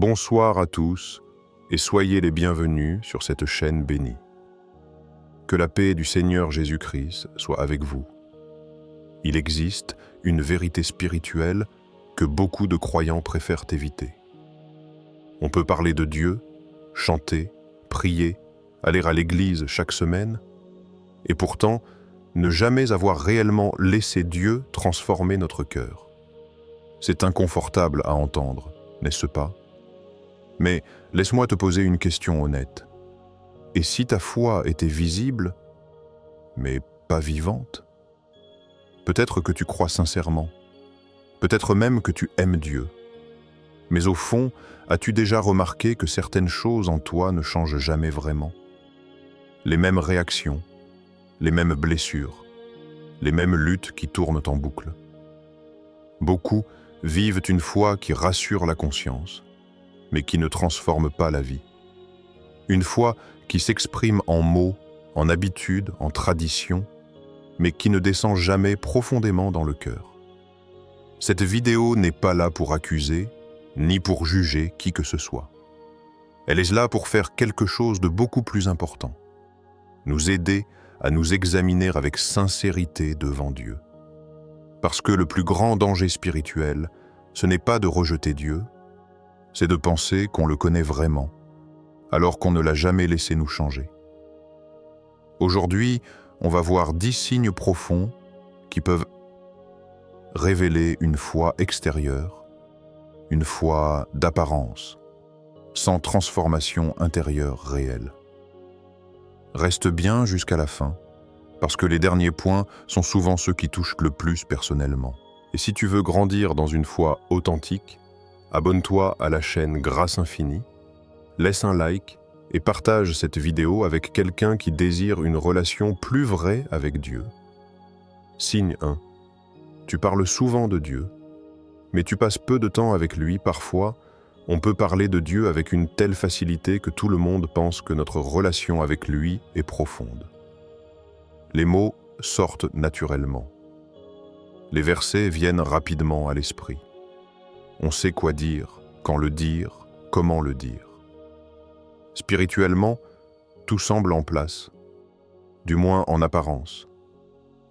Bonsoir à tous et soyez les bienvenus sur cette chaîne bénie. Que la paix du Seigneur Jésus-Christ soit avec vous. Il existe une vérité spirituelle que beaucoup de croyants préfèrent éviter. On peut parler de Dieu, chanter, prier, aller à l'église chaque semaine, et pourtant ne jamais avoir réellement laissé Dieu transformer notre cœur. C'est inconfortable à entendre, n'est-ce pas? Mais laisse-moi te poser une question honnête. Et si ta foi était visible, mais pas vivante? Peut-être que tu crois sincèrement, peut-être même que tu aimes Dieu. Mais au fond, as-tu déjà remarqué que certaines choses en toi ne changent jamais vraiment? Les mêmes réactions, les mêmes blessures, les mêmes luttes qui tournent en boucle. Beaucoup vivent une foi qui rassure la conscience, mais qui ne transforme pas la vie. Une foi qui s'exprime en mots, en habitudes, en traditions, mais qui ne descend jamais profondément dans le cœur. Cette vidéo n'est pas là pour accuser, ni pour juger qui que ce soit. Elle est là pour faire quelque chose de beaucoup plus important. Nous aider à nous examiner avec sincérité devant Dieu. Parce que le plus grand danger spirituel, ce n'est pas de rejeter Dieu, c'est de penser qu'on le connaît vraiment, alors qu'on ne l'a jamais laissé nous changer. Aujourd'hui, on va voir 10 signes profonds qui peuvent révéler une foi extérieure, une foi d'apparence, sans transformation intérieure réelle. Reste bien jusqu'à la fin, parce que les derniers points sont souvent ceux qui touchent le plus personnellement. Et si tu veux grandir dans une foi authentique, abonne-toi à la chaîne Grâce Infinie, laisse un like et partage cette vidéo avec quelqu'un qui désire une relation plus vraie avec Dieu. Signe 1. Tu parles souvent de Dieu, mais tu passes peu de temps avec lui. Parfois, on peut parler de Dieu avec une telle facilité que tout le monde pense que notre relation avec lui est profonde. Les mots sortent naturellement. Les versets viennent rapidement à l'esprit. On sait quoi dire, quand le dire, comment le dire. Spirituellement, tout semble en place, du moins en apparence.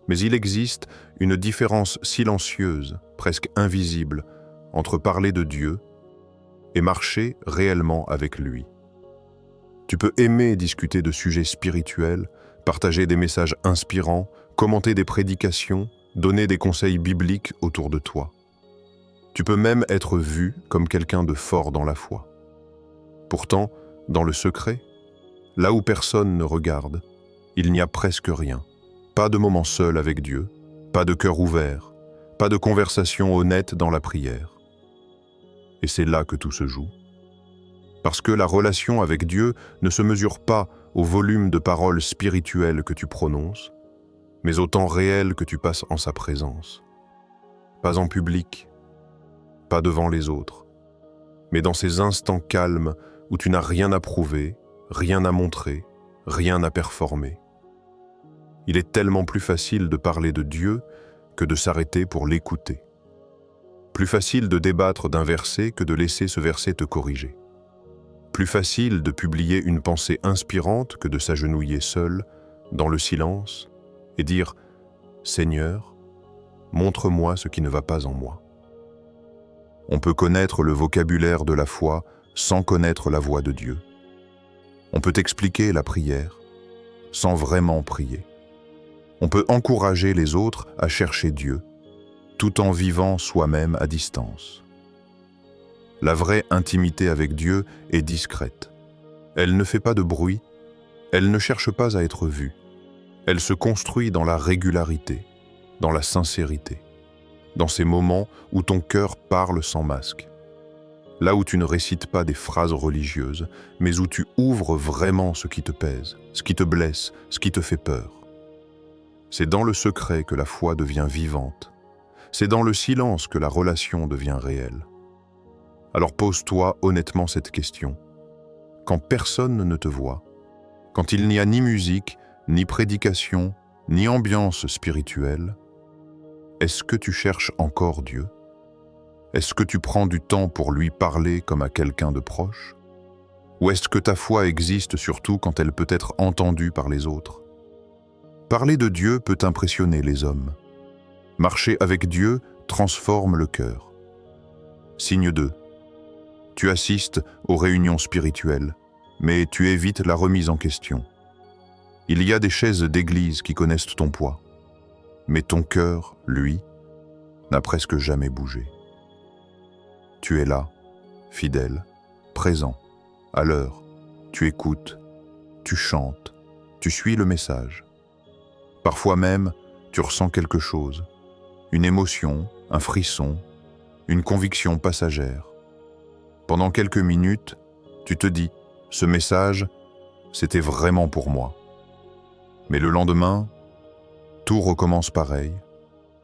Mais il existe une différence silencieuse, presque invisible, entre parler de Dieu et marcher réellement avec lui. Tu peux aimer discuter de sujets spirituels, partager des messages inspirants, commenter des prédications, donner des conseils bibliques autour de toi. Tu peux même être vu comme quelqu'un de fort dans la foi. Pourtant, dans le secret, là où personne ne regarde, il n'y a presque rien. Pas de moment seul avec Dieu, pas de cœur ouvert, pas de conversation honnête dans la prière. Et c'est là que tout se joue. Parce que la relation avec Dieu ne se mesure pas au volume de paroles spirituelles que tu prononces, mais au temps réel que tu passes en sa présence. Pas en public, pas devant les autres, mais dans ces instants calmes où tu n'as rien à prouver, rien à montrer, rien à performer. Il est tellement plus facile de parler de Dieu que de s'arrêter pour l'écouter. Plus facile de débattre d'un verset que de laisser ce verset te corriger. Plus facile de publier une pensée inspirante que de s'agenouiller seul, dans le silence, et dire « Seigneur, montre-moi ce qui ne va pas en moi ». On peut connaître le vocabulaire de la foi sans connaître la voix de Dieu. On peut expliquer la prière sans vraiment prier. On peut encourager les autres à chercher Dieu, tout en vivant soi-même à distance. La vraie intimité avec Dieu est discrète. Elle ne fait pas de bruit, elle ne cherche pas à être vue. Elle se construit dans la régularité, dans la sincérité, dans ces moments où ton cœur parle sans masque. Là où tu ne récites pas des phrases religieuses, mais où tu ouvres vraiment ce qui te pèse, ce qui te blesse, ce qui te fait peur. C'est dans le secret que la foi devient vivante. C'est dans le silence que la relation devient réelle. Alors pose-toi honnêtement cette question. Quand personne ne te voit, quand il n'y a ni musique, ni prédication, ni ambiance spirituelle, est-ce que tu cherches encore Dieu? Est-ce que tu prends du temps pour lui parler comme à quelqu'un de proche? Ou est-ce que ta foi existe surtout quand elle peut être entendue par les autres? Parler de Dieu peut impressionner les hommes. Marcher avec Dieu transforme le cœur. Signe 2. Tu assistes aux réunions spirituelles, mais tu évites la remise en question. Il y a des chaises d'église qui connaissent ton poids, mais ton cœur, lui, n'a presque jamais bougé. Tu es là, fidèle, présent, à l'heure, tu écoutes, tu chantes, tu suis le message. Parfois même, tu ressens quelque chose, une émotion, un frisson, une conviction passagère. Pendant quelques minutes, tu te dis, ce message, c'était vraiment pour moi. Mais le lendemain, tout recommence pareil,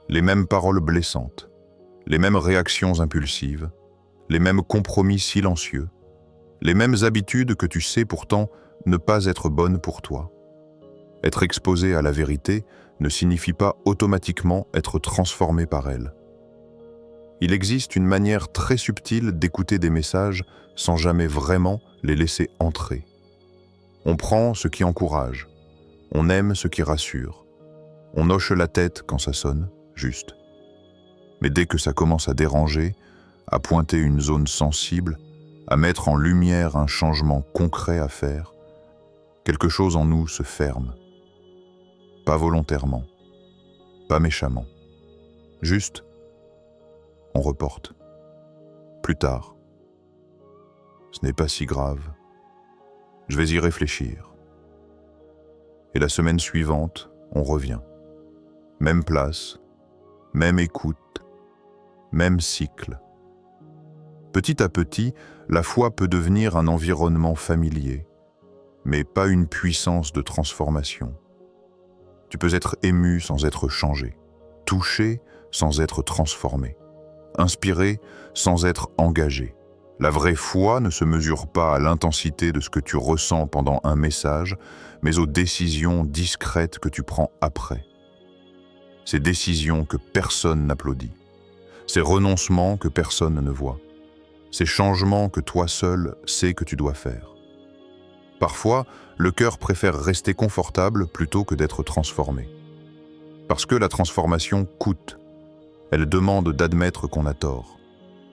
les mêmes paroles blessantes, les mêmes réactions impulsives, les mêmes compromis silencieux, les mêmes habitudes que tu sais pourtant ne pas être bonnes pour toi. Être exposé à la vérité ne signifie pas automatiquement être transformé par elle. Il existe une manière très subtile d'écouter des messages sans jamais vraiment les laisser entrer. On prend ce qui encourage, on aime ce qui rassure, on hoche la tête quand ça sonne, juste. Mais dès que ça commence à déranger, à pointer une zone sensible, à mettre en lumière un changement concret à faire, quelque chose en nous se ferme. Pas volontairement, pas méchamment. Juste, on reporte. Plus tard. Ce n'est pas si grave. Je vais y réfléchir. Et la semaine suivante, on revient. Même place, même écoute, même cycle. Petit à petit, la foi peut devenir un environnement familier, mais pas une puissance de transformation. Tu peux être ému sans être changé, touché sans être transformé, inspiré sans être engagé. La vraie foi ne se mesure pas à l'intensité de ce que tu ressens pendant un message, mais aux décisions discrètes que tu prends après. Ces décisions que personne n'applaudit, ces renoncements que personne ne voit, ces changements que toi seul sais que tu dois faire. Parfois, le cœur préfère rester confortable plutôt que d'être transformé. Parce que la transformation coûte. Elle demande d'admettre qu'on a tort,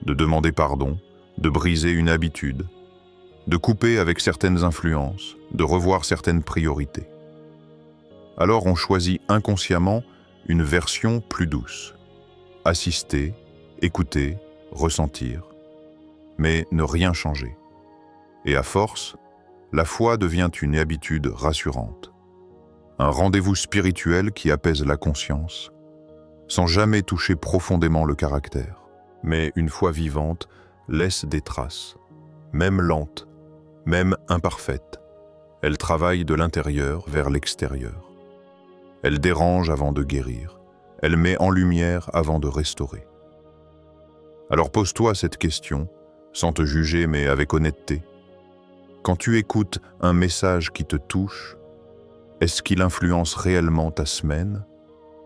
de demander pardon, de briser une habitude, de couper avec certaines influences, de revoir certaines priorités. Alors on choisit inconsciemment une version plus douce. Assister, écouter, ressentir, mais ne rien changer. Et à force, la foi devient une habitude rassurante. Un rendez-vous spirituel qui apaise la conscience, sans jamais toucher profondément le caractère. Mais une foi vivante laisse des traces, même lentes, même imparfaites. Elle travaille de l'intérieur vers l'extérieur. Elle dérange avant de guérir. Elle met en lumière avant de restaurer. Alors pose-toi cette question, sans te juger mais avec honnêteté. Quand tu écoutes un message qui te touche, est-ce qu'il influence réellement ta semaine,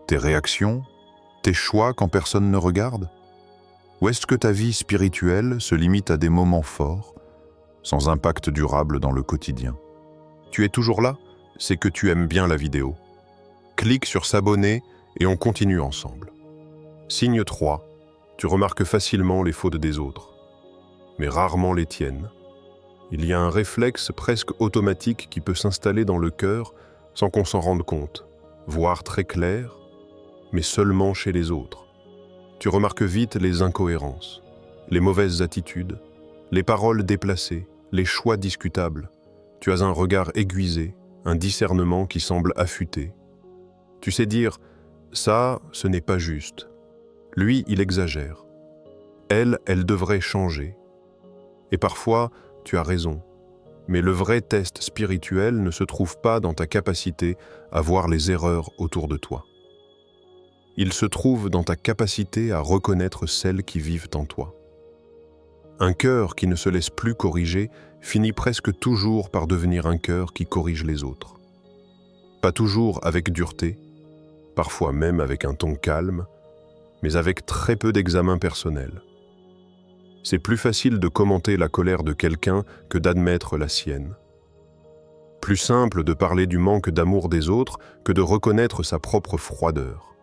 tes réactions, tes choix quand personne ne regarde? Ou est-ce que ta vie spirituelle se limite à des moments forts, sans impact durable dans le quotidien? Tu es toujours là? C'est que tu aimes bien la vidéo. Clique sur s'abonner et on continue ensemble. Signe 3. Tu remarques facilement les fautes des autres, mais rarement les tiennes. Il y a un réflexe presque automatique qui peut s'installer dans le cœur sans qu'on s'en rende compte, voire très clair, mais seulement chez les autres. Tu remarques vite les incohérences, les mauvaises attitudes, les paroles déplacées, les choix discutables. Tu as un regard aiguisé, un discernement qui semble affûté. Tu sais dire « ça, ce n'est pas juste ». Lui, il exagère. Elle devrait changer. Et parfois, tu as raison. Mais le vrai test spirituel ne se trouve pas dans ta capacité à voir les erreurs autour de toi. Il se trouve dans ta capacité à reconnaître celles qui vivent en toi. Un cœur qui ne se laisse plus corriger finit presque toujours par devenir un cœur qui corrige les autres. Pas toujours avec dureté, parfois même avec un ton calme, mais avec très peu d'examen personnel. C'est plus facile de commenter la colère de quelqu'un que d'admettre la sienne. Plus simple de parler du manque d'amour des autres que de reconnaître sa propre froideur.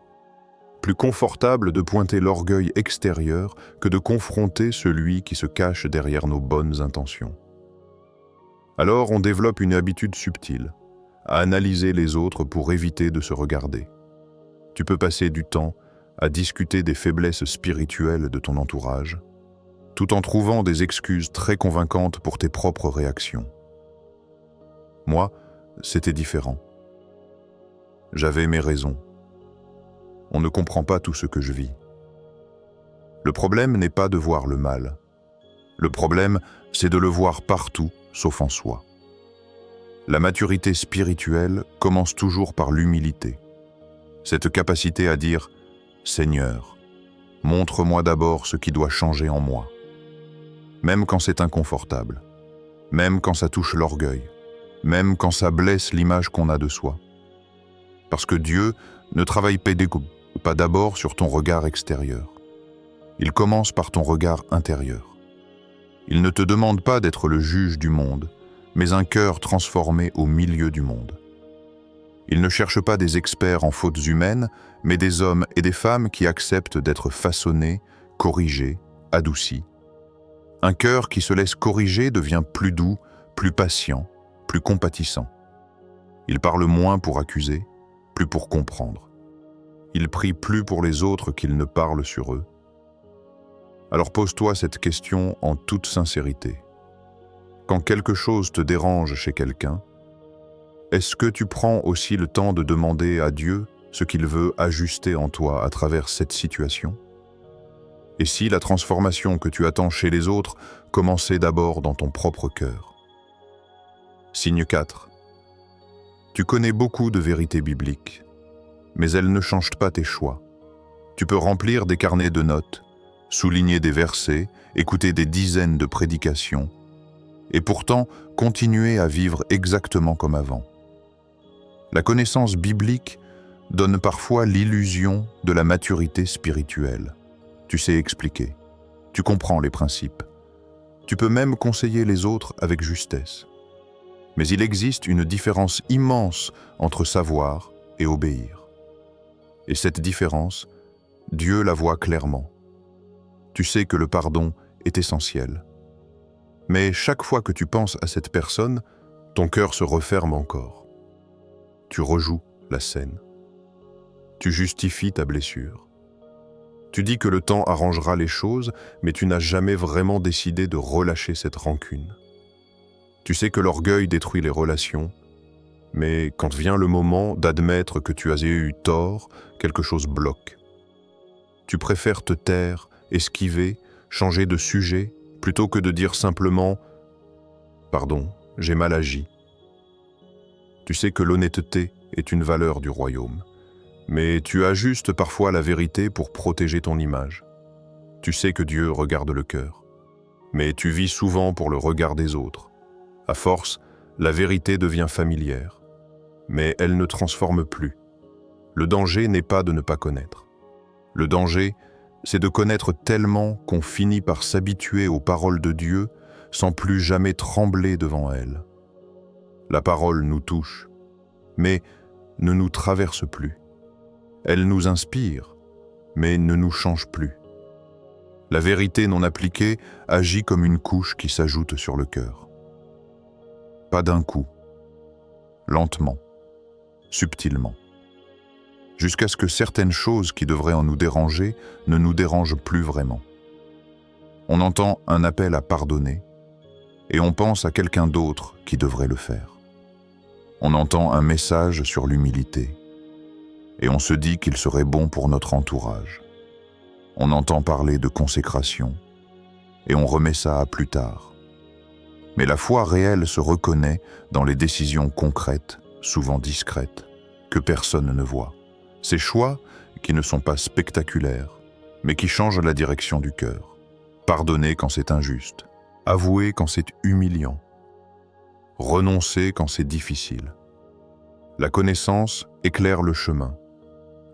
Plus confortable de pointer l'orgueil extérieur que de confronter celui qui se cache derrière nos bonnes intentions. Alors on développe une habitude subtile, à analyser les autres pour éviter de se regarder. Tu peux passer du temps à discuter des faiblesses spirituelles de ton entourage, tout en trouvant des excuses très convaincantes pour tes propres réactions. Moi, c'était différent. J'avais mes raisons. On ne comprend pas tout ce que je vis. Le problème n'est pas de voir le mal. Le problème, c'est de le voir partout, sauf en soi. La maturité spirituelle commence toujours par l'humilité. Cette capacité à dire « Seigneur, montre-moi d'abord ce qui doit changer en moi ». Même quand c'est inconfortable, même quand ça touche l'orgueil, même quand ça blesse l'image qu'on a de soi. Parce que Dieu ne travaille pas d'abord sur ton regard extérieur. Il commence par ton regard intérieur. Il ne te demande pas d'être le juge du monde, mais un cœur transformé au milieu du monde. Il ne cherche pas des experts en fautes humaines, mais des hommes et des femmes qui acceptent d'être façonnés, corrigés, adoucis. Un cœur qui se laisse corriger devient plus doux, plus patient, plus compatissant. Il parle moins pour accuser, plus pour comprendre. Il prie plus pour les autres qu'il ne parle sur eux. Alors pose-toi cette question en toute sincérité. Quand quelque chose te dérange chez quelqu'un, est-ce que tu prends aussi le temps de demander à Dieu ce qu'il veut ajuster en toi à travers cette situation? Et si la transformation que tu attends chez les autres commençait d'abord dans ton propre cœur? Signe 4. Tu connais beaucoup de vérités bibliques, mais elles ne changent pas tes choix. Tu peux remplir des carnets de notes, souligner des versets, écouter des dizaines de prédications, et pourtant continuer à vivre exactement comme avant. La connaissance biblique donne parfois l'illusion de la maturité spirituelle. Tu sais expliquer, tu comprends les principes. Tu peux même conseiller les autres avec justesse. Mais il existe une différence immense entre savoir et obéir. Et cette différence, Dieu la voit clairement. Tu sais que le pardon est essentiel. Mais chaque fois que tu penses à cette personne, ton cœur se referme encore. Tu rejoues la scène. Tu justifies ta blessure. Tu dis que le temps arrangera les choses, mais tu n'as jamais vraiment décidé de relâcher cette rancune. Tu sais que l'orgueil détruit les relations, mais quand vient le moment d'admettre que tu as eu tort, quelque chose bloque. Tu préfères te taire, esquiver, changer de sujet, plutôt que de dire simplement « Pardon, j'ai mal agi ». Tu sais que l'honnêteté est une valeur du royaume, mais tu ajustes parfois la vérité pour protéger ton image. Tu sais que Dieu regarde le cœur, mais tu vis souvent pour le regard des autres. À force, la vérité devient familière, mais elle ne transforme plus. Le danger n'est pas de ne pas connaître. Le danger, c'est de connaître tellement qu'on finit par s'habituer aux paroles de Dieu sans plus jamais trembler devant elles. La parole nous touche, mais ne nous traverse plus. Elle nous inspire, mais ne nous change plus. La vérité non appliquée agit comme une couche qui s'ajoute sur le cœur. Pas d'un coup, lentement, subtilement, jusqu'à ce que certaines choses qui devraient en nous déranger ne nous dérangent plus vraiment. On entend un appel à pardonner et on pense à quelqu'un d'autre qui devrait le faire. On entend un message sur l'humilité et on se dit qu'il serait bon pour notre entourage. On entend parler de consécration et on remet ça à plus tard. Mais la foi réelle se reconnaît dans les décisions concrètes, souvent discrètes, que personne ne voit. Ces choix qui ne sont pas spectaculaires, mais qui changent la direction du cœur. Pardonner quand c'est injuste, avouer quand c'est humiliant, renoncer quand c'est difficile. La connaissance éclaire le chemin.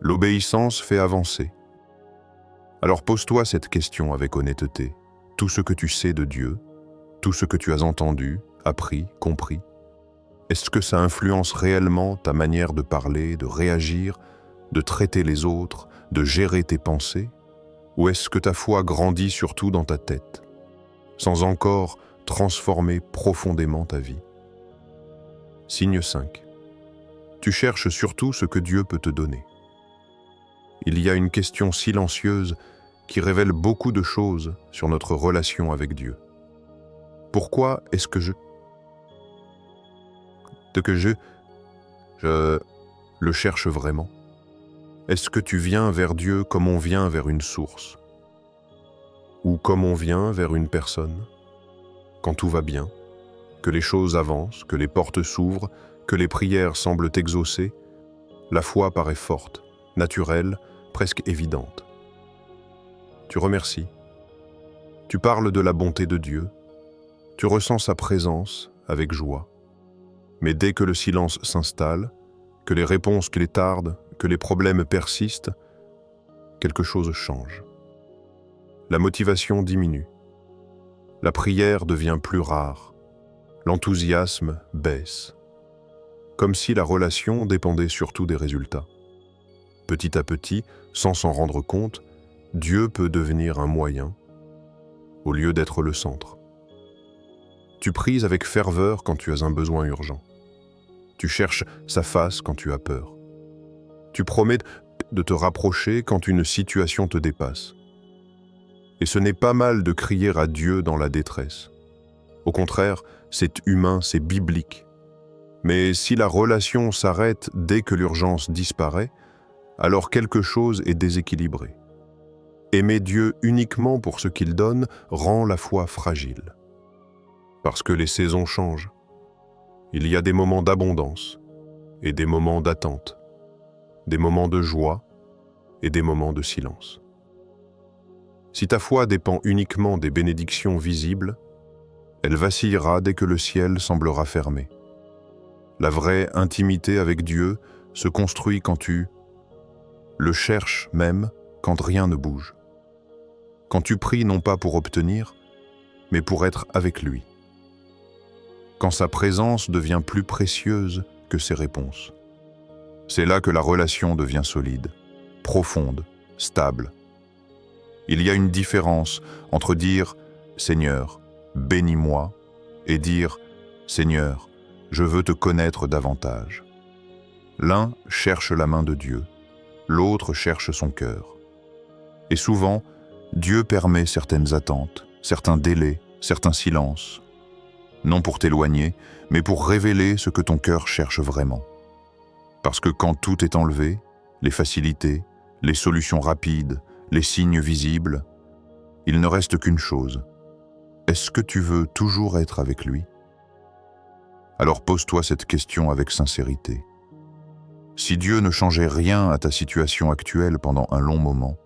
L'obéissance fait avancer. Alors pose-toi cette question avec honnêteté, tout ce que tu sais de Dieu, tout ce que tu as entendu, appris, compris? Est-ce que ça influence réellement ta manière de parler, de réagir, de traiter les autres, de gérer tes pensées? Ou est-ce que ta foi grandit surtout dans ta tête, sans encore transformer profondément ta vie? Signe 5. Tu cherches surtout ce que Dieu peut te donner. Il y a une question silencieuse qui révèle beaucoup de choses sur notre relation avec Dieu. Pourquoi est-ce que je le cherche vraiment? Est-ce que tu viens vers Dieu comme on vient vers une source? Ou comme on vient vers une personne? Quand tout va bien, que les choses avancent, que les portes s'ouvrent, que les prières semblent exaucées, la foi paraît forte, naturelle, presque évidente. Tu remercies. Tu parles de la bonté de Dieu. Tu ressens sa présence avec joie. Mais dès que le silence s'installe, que les réponses tardent, que les problèmes persistent, quelque chose change. La motivation diminue. La prière devient plus rare. L'enthousiasme baisse. Comme si la relation dépendait surtout des résultats. Petit à petit, sans s'en rendre compte, Dieu peut devenir un moyen, au lieu d'être le centre. Tu pries avec ferveur quand tu as un besoin urgent. Tu cherches sa face quand tu as peur. Tu promets de te rapprocher quand une situation te dépasse. Et ce n'est pas mal de crier à Dieu dans la détresse. Au contraire, c'est humain, c'est biblique. Mais si la relation s'arrête dès que l'urgence disparaît, alors quelque chose est déséquilibré. Aimer Dieu uniquement pour ce qu'il donne rend la foi fragile. Parce que les saisons changent. Il y a des moments d'abondance et des moments d'attente, des moments de joie et des moments de silence. Si ta foi dépend uniquement des bénédictions visibles, elle vacillera dès que le ciel semblera fermé. La vraie intimité avec Dieu se construit quand tu le cherches même quand rien ne bouge. Quand tu pries non pas pour obtenir, mais pour être avec lui. Quand sa présence devient plus précieuse que ses réponses. C'est là que la relation devient solide, profonde, stable. Il y a une différence entre dire « Seigneur, bénis-moi » et dire « Seigneur, je veux te connaître davantage ». L'un cherche la main de Dieu, l'autre cherche son cœur. Et souvent, Dieu permet certaines attentes, certains délais, certains silences, non pour t'éloigner, mais pour révéler ce que ton cœur cherche vraiment. Parce que quand tout est enlevé, les facilités, les solutions rapides, les signes visibles, il ne reste qu'une chose. Est-ce que tu veux toujours être avec lui? Alors pose-toi cette question avec sincérité. Si Dieu ne changeait rien à ta situation actuelle pendant un long moment,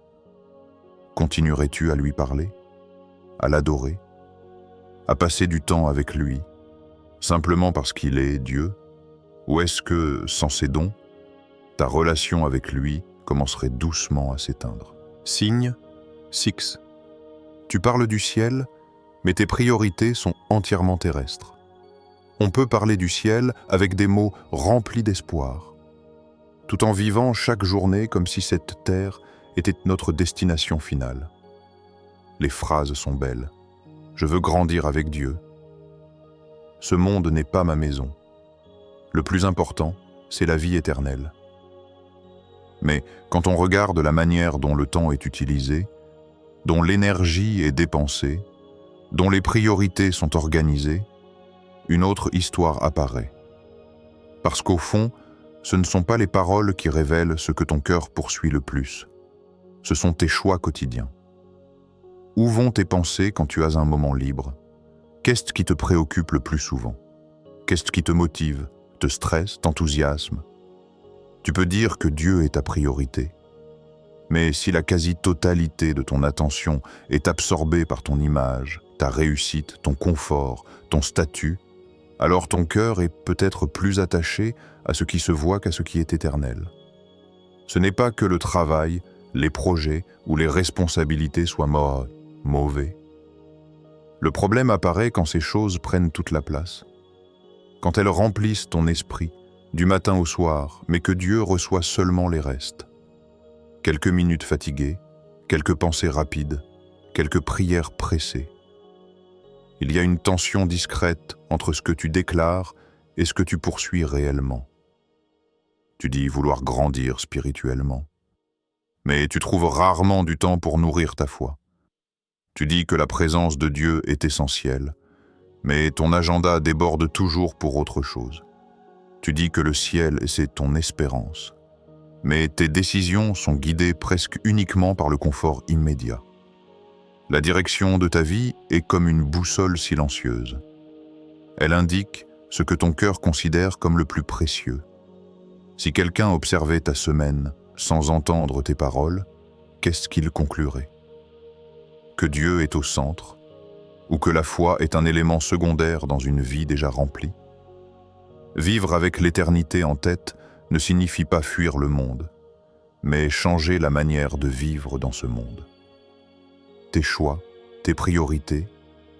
continuerais-tu à lui parler, à l'adorer, à passer du temps avec lui, simplement parce qu'il est Dieu? Ou est-ce que, sans ses dons, ta relation avec lui commencerait doucement à s'éteindre? Signe 6. Tu parles du ciel, mais tes priorités sont entièrement terrestres. On peut parler du ciel avec des mots remplis d'espoir, tout en vivant chaque journée comme si cette terre était notre destination finale. Les phrases sont belles. Je veux grandir avec Dieu. Ce monde n'est pas ma maison. Le plus important, c'est la vie éternelle. Mais quand on regarde la manière dont le temps est utilisé, dont l'énergie est dépensée, dont les priorités sont organisées, une autre histoire apparaît. Parce qu'au fond, ce ne sont pas les paroles qui révèlent ce que ton cœur poursuit le plus. Ce sont tes choix quotidiens. Où vont tes pensées quand tu as un moment libre? Qu'est-ce qui te préoccupe le plus souvent? Qu'est-ce qui te motive, te stresse, t'enthousiasme? Tu peux dire que Dieu est ta priorité. Mais si la quasi-totalité de ton attention est absorbée par ton image, ta réussite, ton confort, ton statut, alors ton cœur est peut-être plus attaché à ce qui se voit qu'à ce qui est éternel. Ce n'est pas que le travail, les projets ou les responsabilités soient mauvais. Le problème apparaît quand ces choses prennent toute la place, quand elles remplissent ton esprit du matin au soir, mais que Dieu reçoit seulement les restes. Quelques minutes fatiguées, quelques pensées rapides, quelques prières pressées. Il y a une tension discrète entre ce que tu déclares et ce que tu poursuis réellement. Tu dis vouloir grandir spirituellement, mais tu trouves rarement du temps pour nourrir ta foi. Tu dis que la présence de Dieu est essentielle, mais ton agenda déborde toujours pour autre chose. Tu dis que le ciel, c'est ton espérance, mais tes décisions sont guidées presque uniquement par le confort immédiat. La direction de ta vie est comme une boussole silencieuse. Elle indique ce que ton cœur considère comme le plus précieux. Si quelqu'un observait ta semaine sans entendre tes paroles, qu'est-ce qu'il conclurait? Que Dieu est au centre, ou que la foi est un élément secondaire dans une vie déjà remplie? Vivre avec l'éternité en tête ne signifie pas fuir le monde, mais changer la manière de vivre dans ce monde. Tes choix, tes priorités,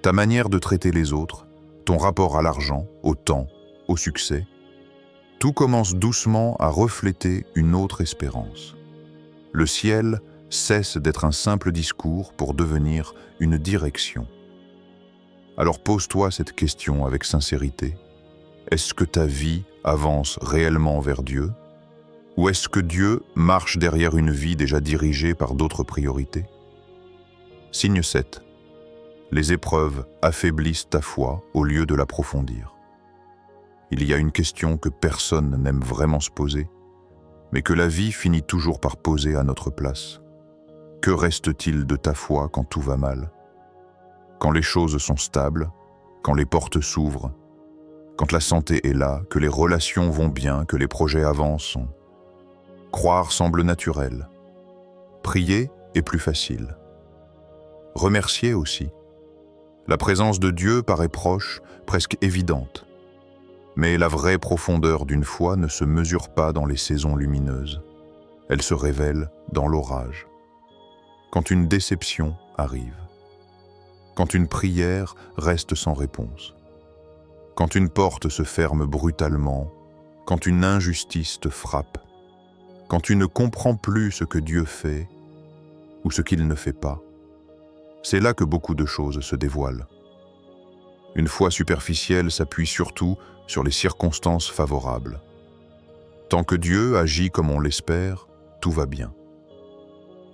ta manière de traiter les autres, ton rapport à l'argent, au temps, au succès, tout commence doucement à refléter une autre espérance. Le ciel cesse d'être un simple discours pour devenir une direction. Alors pose-toi cette question avec sincérité. Est-ce que ta vie avance réellement vers Dieu? Ou est-ce que Dieu marche derrière une vie déjà dirigée par d'autres priorités? Signe 7. Les épreuves affaiblissent ta foi au lieu de l'approfondir. Il y a une question que personne n'aime vraiment se poser, mais que la vie finit toujours par poser à notre place. Que reste-t-il de ta foi quand tout va mal? Quand les choses sont stables, quand les portes s'ouvrent, quand la santé est là, que les relations vont bien, que les projets avancent. Croire semble naturel. Prier est plus facile. Remercier aussi. La présence de Dieu paraît proche, presque évidente. Mais la vraie profondeur d'une foi ne se mesure pas dans les saisons lumineuses. Elle se révèle dans l'orage. Quand une déception arrive. Quand une prière reste sans réponse. Quand une porte se ferme brutalement. Quand une injustice te frappe. Quand tu ne comprends plus ce que Dieu fait ou ce qu'il ne fait pas. C'est là que beaucoup de choses se dévoilent. Une foi superficielle s'appuie surtout sur les circonstances favorables. Tant que Dieu agit comme on l'espère, tout va bien.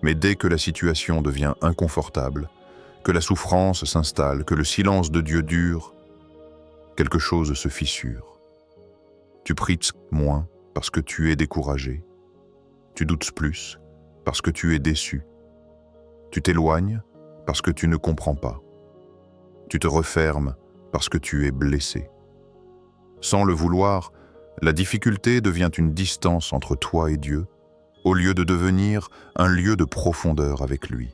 Mais dès que la situation devient inconfortable, que la souffrance s'installe, que le silence de Dieu dure, quelque chose se fissure. Tu pries moins parce que tu es découragé. Tu doutes plus parce que tu es déçu. Tu t'éloignes parce que tu ne comprends pas. Tu te refermes parce que tu es blessé. Sans le vouloir, la difficulté devient une distance entre toi et Dieu, au lieu de devenir un lieu de profondeur avec lui.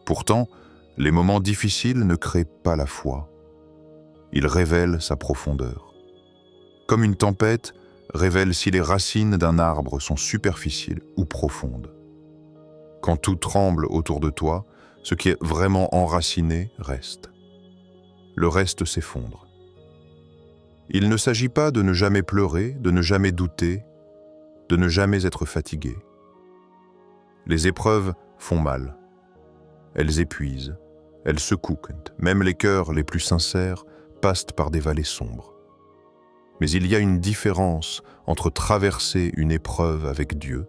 Pourtant, les moments difficiles ne créent pas la foi. Ils révèlent sa profondeur. Comme une tempête révèle si les racines d'un arbre sont superficielles ou profondes. Quand tout tremble autour de toi, ce qui est vraiment enraciné reste. Le reste s'effondre. Il ne s'agit pas de ne jamais pleurer, de ne jamais douter, de ne jamais être fatigué. Les épreuves font mal. Elles épuisent, elles secouent. Même les cœurs les plus sincères passent par des vallées sombres. Mais il y a une différence entre traverser une épreuve avec Dieu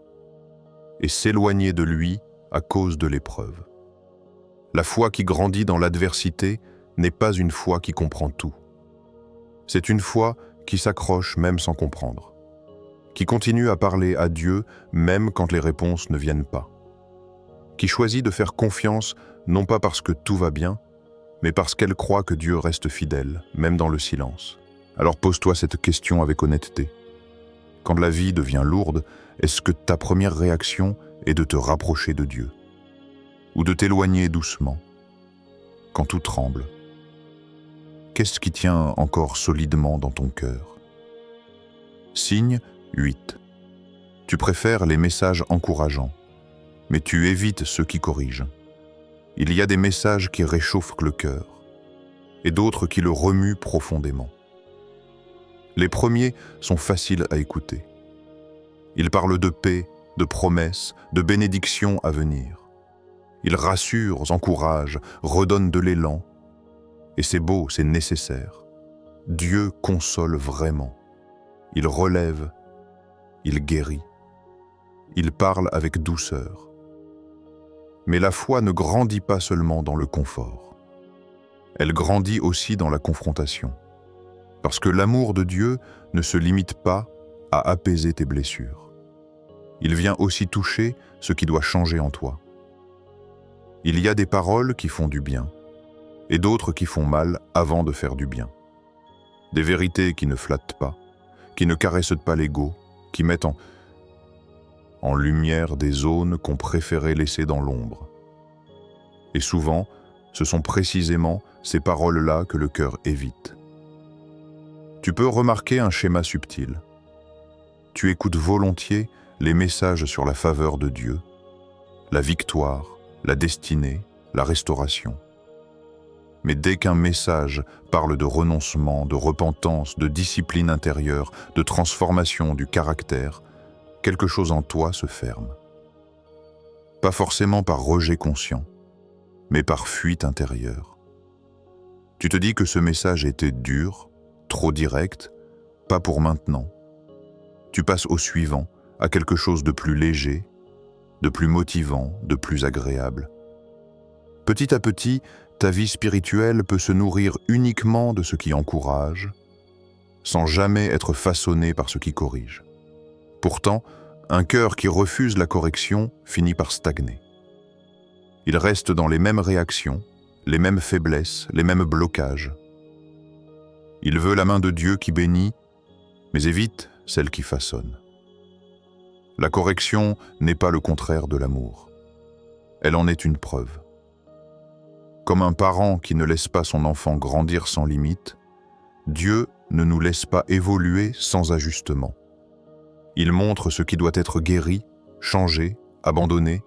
et s'éloigner de lui à cause de l'épreuve. La foi qui grandit dans l'adversité n'est pas une foi qui comprend tout. C'est une foi qui s'accroche même sans comprendre, qui continue à parler à Dieu même quand les réponses ne viennent pas, qui choisit de faire confiance non pas parce que tout va bien, mais parce qu'elle croit que Dieu reste fidèle, même dans le silence. Alors pose-toi cette question avec honnêteté. Quand la vie devient lourde, est-ce que ta première réaction est de te rapprocher de Dieu ou de t'éloigner doucement quand tout tremble? Qu'est-ce qui tient encore solidement dans ton cœur? Signe 8. Tu préfères les messages encourageants, mais tu évites ceux qui corrigent. Il y a des messages qui réchauffent le cœur, et d'autres qui le remuent profondément. Les premiers sont faciles à écouter. Ils parlent de paix, de promesses, de bénédictions à venir. Ils rassurent, encouragent, redonnent de l'élan. Et c'est beau, c'est nécessaire. Dieu console vraiment. Il relève, il guérit. Il parle avec douceur. Mais la foi ne grandit pas seulement dans le confort. Elle grandit aussi dans la confrontation. Parce que l'amour de Dieu ne se limite pas à apaiser tes blessures. Il vient aussi toucher ce qui doit changer en toi. Il y a des paroles qui font du bien, et d'autres qui font mal avant de faire du bien. Des vérités qui ne flattent pas, qui ne caressent pas l'ego, qui mettent en lumière des zones qu'on préférait laisser dans l'ombre. Et souvent, ce sont précisément ces paroles-là que le cœur évite. Tu peux remarquer un schéma subtil. Tu écoutes volontiers les messages sur la faveur de Dieu, la victoire, la destinée, la restauration. Mais dès qu'un message parle de renoncement, de repentance, de discipline intérieure, de transformation du caractère, quelque chose en toi se ferme. Pas forcément par rejet conscient, mais par fuite intérieure. Tu te dis que ce message était dur, trop direct, pas pour maintenant. Tu passes au suivant, à quelque chose de plus léger, de plus motivant, de plus agréable. Petit à petit, ta vie spirituelle peut se nourrir uniquement de ce qui encourage, sans jamais être façonné par ce qui corrige. Pourtant, un cœur qui refuse la correction finit par stagner. Il reste dans les mêmes réactions, les mêmes faiblesses, les mêmes blocages. Il veut la main de Dieu qui bénit, mais évite celle qui façonne. La correction n'est pas le contraire de l'amour. Elle en est une preuve. Comme un parent qui ne laisse pas son enfant grandir sans limite, Dieu ne nous laisse pas évoluer sans ajustement. Il montre ce qui doit être guéri, changé, abandonné,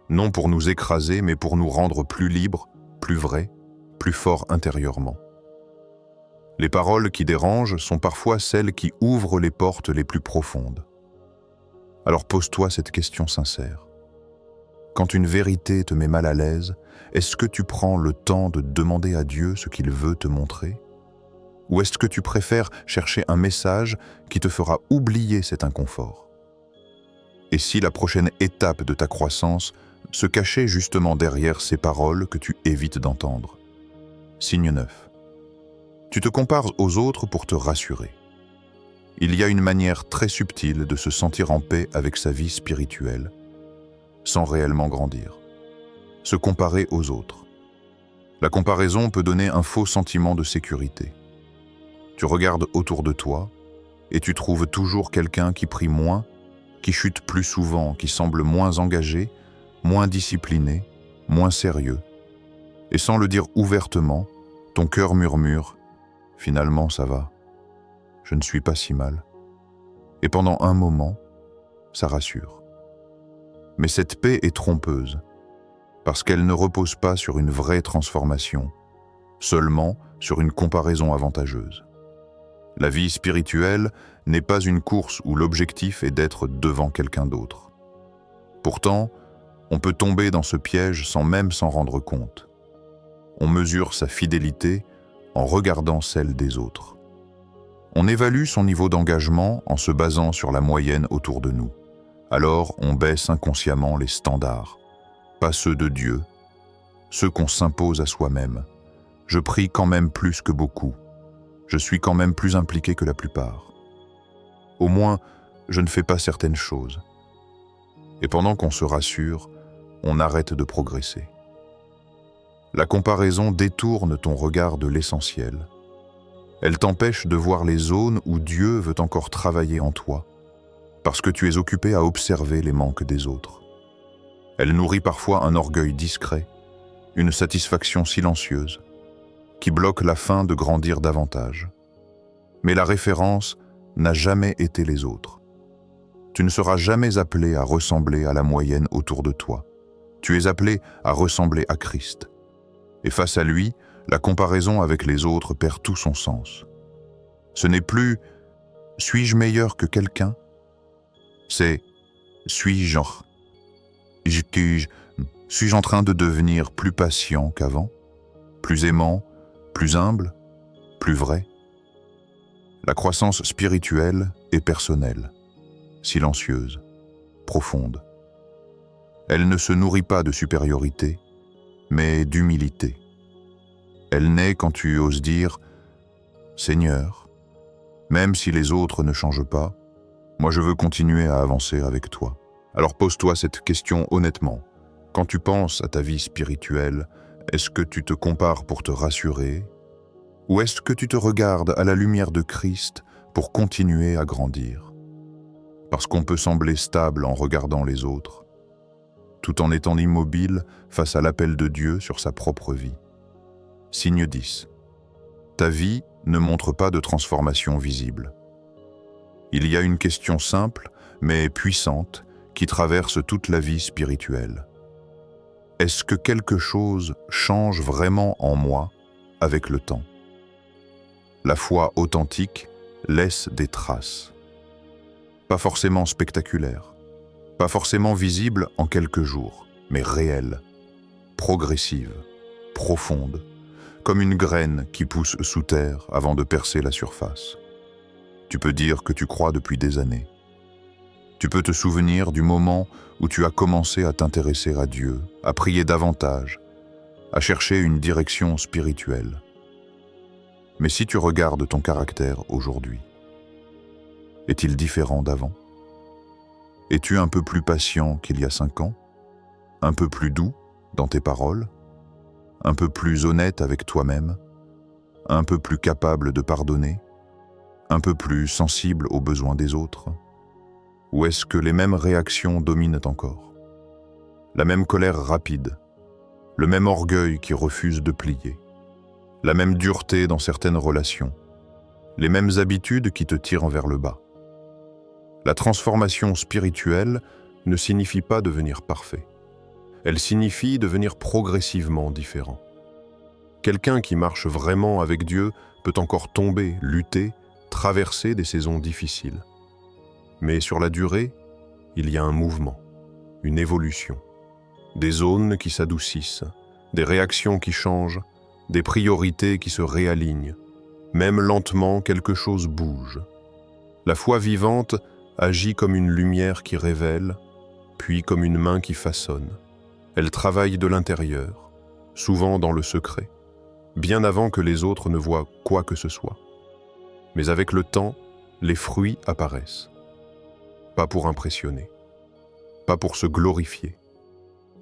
non pour nous écraser, mais pour nous rendre plus libres, plus vrais, plus forts intérieurement. Les paroles qui dérangent sont parfois celles qui ouvrent les portes les plus profondes. Alors pose-toi cette question sincère. Quand une vérité te met mal à l'aise, est-ce que tu prends le temps de demander à Dieu ce qu'il veut te montrer? Ou est-ce que tu préfères chercher un message qui te fera oublier cet inconfort? Et si la prochaine étape de ta croissance se cachait justement derrière ces paroles que tu évites d'entendre? Signe 9. Tu te compares aux autres pour te rassurer. Il y a une manière très subtile de se sentir en paix avec sa vie spirituelle, sans réellement grandir. Se comparer aux autres. La comparaison peut donner un faux sentiment de sécurité. Tu regardes autour de toi et tu trouves toujours quelqu'un qui prie moins, qui chute plus souvent, qui semble moins engagé, moins discipliné, moins sérieux. Et sans le dire ouvertement, ton cœur murmure « Finalement, ça va. Je ne suis pas si mal. » Et pendant un moment, ça rassure. Mais cette paix est trompeuse, parce qu'elle ne repose pas sur une vraie transformation, seulement sur une comparaison avantageuse. La vie spirituelle n'est pas une course où l'objectif est d'être devant quelqu'un d'autre. Pourtant, on peut tomber dans ce piège sans même s'en rendre compte. On mesure sa fidélité en regardant celle des autres. On évalue son niveau d'engagement en se basant sur la moyenne autour de nous. Alors on baisse inconsciemment les standards, pas ceux de Dieu, ceux qu'on s'impose à soi-même. Je prie quand même plus que beaucoup. Je suis quand même plus impliqué que la plupart. Au moins, je ne fais pas certaines choses. Et pendant qu'on se rassure, on arrête de progresser. La comparaison détourne ton regard de l'essentiel. Elle t'empêche de voir les zones où Dieu veut encore travailler en toi, parce que tu es occupé à observer les manques des autres. Elle nourrit parfois un orgueil discret, une satisfaction silencieuse, qui bloque la fin de grandir davantage. Mais la référence n'a jamais été les autres. Tu ne seras jamais appelé à ressembler à la moyenne autour de toi. Tu es appelé à ressembler à Christ. Et face à lui, la comparaison avec les autres perd tout son sens. Ce n'est plus « suis-je meilleur que quelqu'un ?» C'est « suis-je en train de devenir plus patient qu'avant, plus aimant, plus humble, plus vrai ?» La croissance spirituelle est personnelle, silencieuse, profonde. Elle ne se nourrit pas de supériorité, mais d'humilité. Elle naît quand tu oses dire « Seigneur, même si les autres ne changent pas, moi je veux continuer à avancer avec toi. » Alors pose-toi cette question honnêtement. Quand tu penses à ta vie spirituelle, est-ce que tu te compares pour te rassurer? Ou est-ce que tu te regardes à la lumière de Christ pour continuer à grandir? Parce qu'on peut sembler stable en regardant les autres, tout en étant immobile face à l'appel de Dieu sur sa propre vie. Signe 10. Ta vie ne montre pas de transformation visible. Il y a une question simple, mais puissante, qui traverse toute la vie spirituelle. Est-ce que quelque chose change vraiment en moi avec le temps? La foi authentique laisse des traces. Pas forcément spectaculaires, pas forcément visibles en quelques jours, mais réelles, progressives, profondes, comme une graine qui pousse sous terre avant de percer la surface. Tu peux dire que tu crois depuis des années. Tu peux te souvenir du moment où tu as commencé à t'intéresser à Dieu, à prier davantage, à chercher une direction spirituelle. Mais si tu regardes ton caractère aujourd'hui, est-il différent d'avant? Es-tu un peu plus patient qu'il y a 5 ans? Un peu plus doux dans tes paroles? Un peu plus honnête avec toi-même? Un peu plus capable de pardonner? Un peu plus sensible aux besoins des autres? Ou est-ce que les mêmes réactions dominent encore? La même colère rapide, le même orgueil qui refuse de plier, la même dureté dans certaines relations, les mêmes habitudes qui te tirent vers le bas. La transformation spirituelle ne signifie pas devenir parfait. Elle signifie devenir progressivement différent. Quelqu'un qui marche vraiment avec Dieu peut encore tomber, lutter, traverser des saisons difficiles. Mais sur la durée, il y a un mouvement, une évolution, des zones qui s'adoucissent, des réactions qui changent, des priorités qui se réalignent. Même lentement, quelque chose bouge. La foi vivante agit comme une lumière qui révèle, puis comme une main qui façonne. Elle travaille de l'intérieur, souvent dans le secret, bien avant que les autres ne voient quoi que ce soit. Mais avec le temps, les fruits apparaissent. Pas pour impressionner, pas pour se glorifier,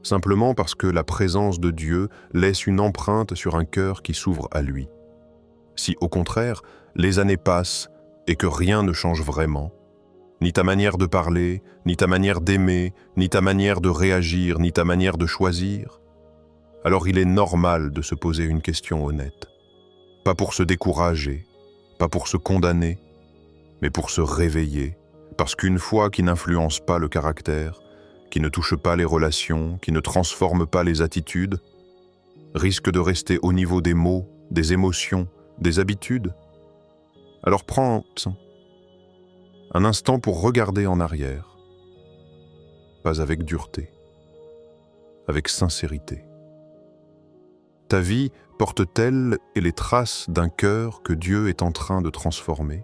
simplement parce que la présence de Dieu laisse une empreinte sur un cœur qui s'ouvre à lui. Si, au contraire, les années passent et que rien ne change vraiment, ni ta manière de parler, ni ta manière d'aimer, ni ta manière de réagir, ni ta manière de choisir, alors il est normal de se poser une question honnête. Pas pour se décourager, pas pour se condamner, mais pour se réveiller, parce qu'une foi qui n'influence pas le caractère, qui ne touche pas les relations, qui ne transforme pas les attitudes, risque de rester au niveau des mots, des émotions, des habitudes. Alors prends un instant pour regarder en arrière, pas avec dureté, avec sincérité. Ta vie porte-t-elle les traces d'un cœur que Dieu est en train de transformer?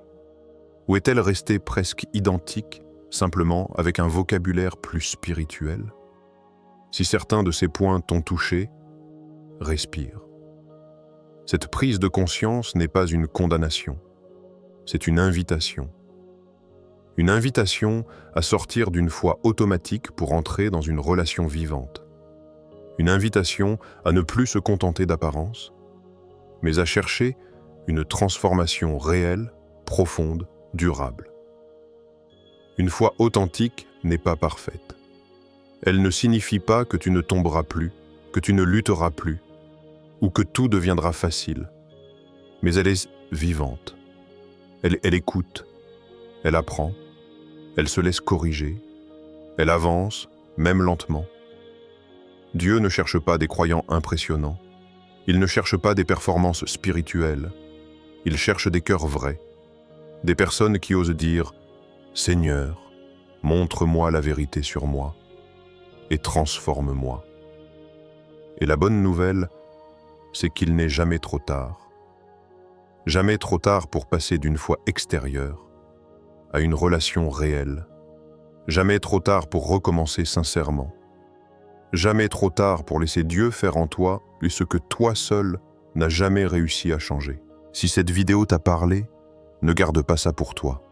Ou est-elle restée presque identique, simplement avec un vocabulaire plus spirituel? Si certains de ces points t'ont touché, respire. Cette prise de conscience n'est pas une condamnation, c'est une invitation. Une invitation à sortir d'une foi automatique pour entrer dans une relation vivante. Une invitation à ne plus se contenter d'apparence, mais à chercher une transformation réelle, profonde, durable. Une foi authentique n'est pas parfaite. Elle ne signifie pas que tu ne tomberas plus, que tu ne lutteras plus, ou que tout deviendra facile. Mais elle est vivante. Elle écoute, elle apprend, elle se laisse corriger, elle avance, même lentement. Dieu ne cherche pas des croyants impressionnants, Il ne cherche pas des performances spirituelles, il cherche des cœurs vrais, des personnes qui osent dire « Seigneur, montre-moi la vérité sur moi et transforme-moi ». Et la bonne nouvelle, c'est qu'il n'est jamais trop tard. Jamais trop tard pour passer d'une foi extérieure à une relation réelle. Jamais trop tard pour recommencer sincèrement. Jamais trop tard pour laisser Dieu faire en toi ce que toi seul n'as jamais réussi à changer. Si cette vidéo t'a parlé, ne garde pas ça pour toi.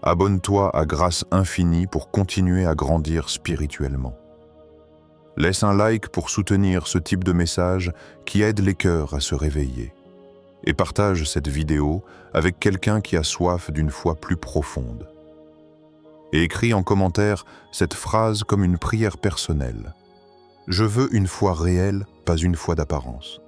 Abonne-toi à Grâce Infinie pour continuer à grandir spirituellement. Laisse un like pour soutenir ce type de message qui aide les cœurs à se réveiller. Et partage cette vidéo avec quelqu'un qui a soif d'une foi plus profonde. Et écris en commentaire cette phrase comme une prière personnelle. Je veux une foi réelle, pas une foi d'apparence.